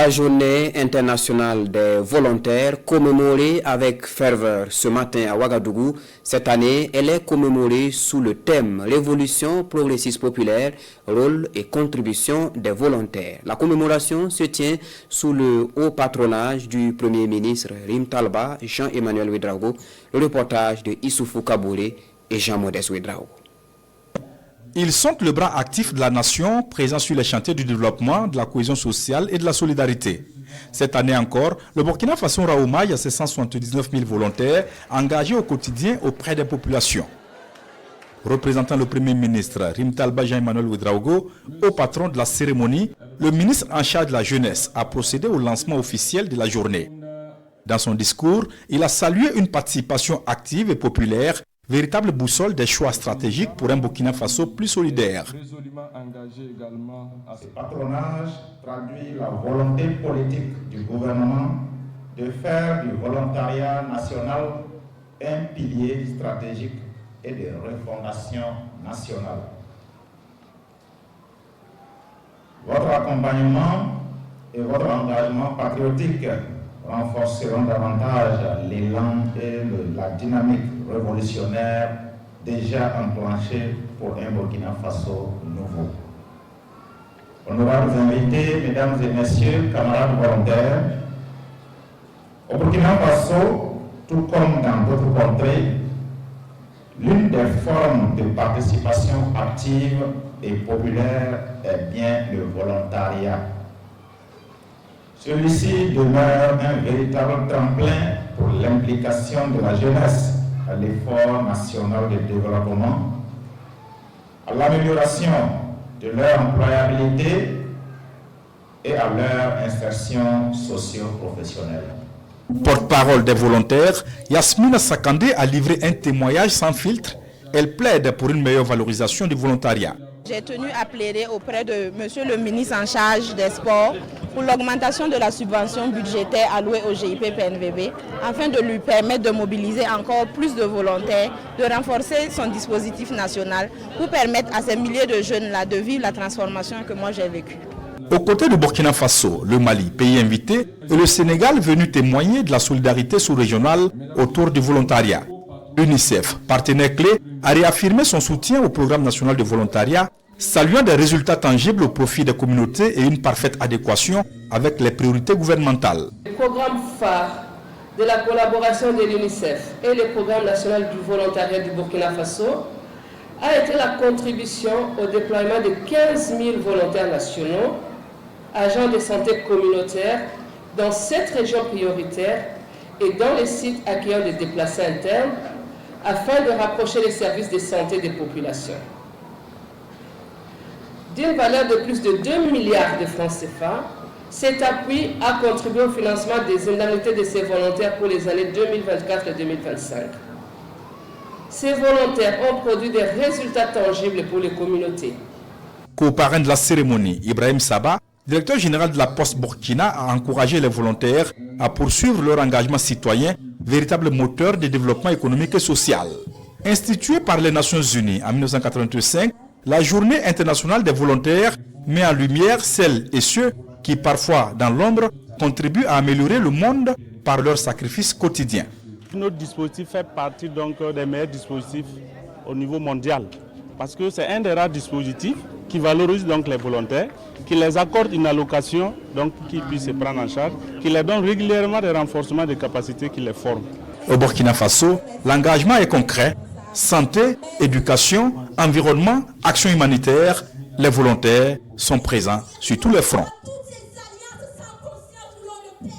La journée internationale des volontaires commémorée avec ferveur ce matin à Ouagadougou. Cette année, elle est commémorée sous le thème « Révolution progressiste populaire, rôle et contribution des volontaires ». La commémoration se tient sous le haut patronage du Premier ministre Rim Talba, Jean-Emmanuel Ouedraogo, le reportage de Issoufou Kabouré et Jean-Modeste Ouedraogo. Ils sont le bras actif de la nation, présent sur les chantiers du développement, de la cohésion sociale et de la solidarité. Cette année encore, le Burkina Faso rend hommage à ses 179 000 volontaires engagés au quotidien auprès des populations. Représentant le Premier ministre Rim Talba Jean-Emmanuel Ouedraogo, au patron de la cérémonie, le ministre en charge de la jeunesse a procédé au lancement officiel de la journée. Dans son discours, il a salué une participation active et populaire, véritable boussole des choix stratégiques pour un Burkina Faso plus solidaire. Ce patronage traduit la volonté politique du gouvernement de faire du volontariat national un pilier stratégique et de refondation nationale. Votre accompagnement et votre engagement patriotique renforceront davantage l'élan et la dynamique révolutionnaire déjà enclenchée pour un Burkina Faso nouveau. Honorables invités, mesdames et messieurs, camarades volontaires, au Burkina Faso, tout comme dans d'autres contrées, l'une des formes de participation active et populaire est bien le volontariat. Celui-ci demeure un véritable tremplin pour l'implication de la jeunesse à l'effort national de développement, à l'amélioration de leur employabilité et à leur insertion socio-professionnelle. Porte-parole des volontaires, Yasmina Sakandé a livré un témoignage sans filtre. Elle plaide pour une meilleure valorisation du volontariat. J'ai tenu à plaider auprès de Monsieur le ministre en charge des sports pour l'augmentation de la subvention budgétaire allouée au GIP-PNVB afin de lui permettre de mobiliser encore plus de volontaires, de renforcer son dispositif national pour permettre à ces milliers de jeunes-là de vivre la transformation que moi j'ai vécue. Aux côtés du Burkina Faso, le Mali, pays invité, et le Sénégal venu témoigner de la solidarité sous-régionale autour du volontariat. L'UNICEF, partenaire clé, a réaffirmé son soutien au programme national de volontariat, saluant des résultats tangibles au profit des communautés et une parfaite adéquation avec les priorités gouvernementales. Le programme phare de la collaboration de l'UNICEF et le programme national du volontariat du Burkina Faso a été la contribution au déploiement de 15 000 volontaires nationaux, agents de santé communautaires dans 7 régions prioritaires et dans les sites accueillant des déplacés internes, afin de rapprocher les services de santé des populations. D'une valeur de plus de 2 milliards de francs CFA, cet appui a contribué au financement des indemnités de ces volontaires pour les années 2024 et 2025. Ces volontaires ont produit des résultats tangibles pour les communautés. Co-parrain de la cérémonie, Ibrahim Saba, directeur général de la Poste Burkina, a encouragé les volontaires à poursuivre leur engagement citoyen, véritable moteur de développement économique et social. Instituée par les Nations Unies en 1985, la Journée internationale des volontaires met en lumière celles et ceux qui, parfois dans l'ombre, contribuent à améliorer le monde par leur sacrifice quotidien. Notre dispositif fait partie donc des meilleurs dispositifs au niveau mondial, parce que c'est un des rares dispositifs qui valorise donc les volontaires, qui les accorde une allocation, donc qui puissent se prendre en charge, qui les donne régulièrement des renforcements de capacités qui les forment. Au Burkina Faso, l'engagement est concret. Santé, éducation, environnement, action humanitaire, les volontaires sont présents sur tous les fronts.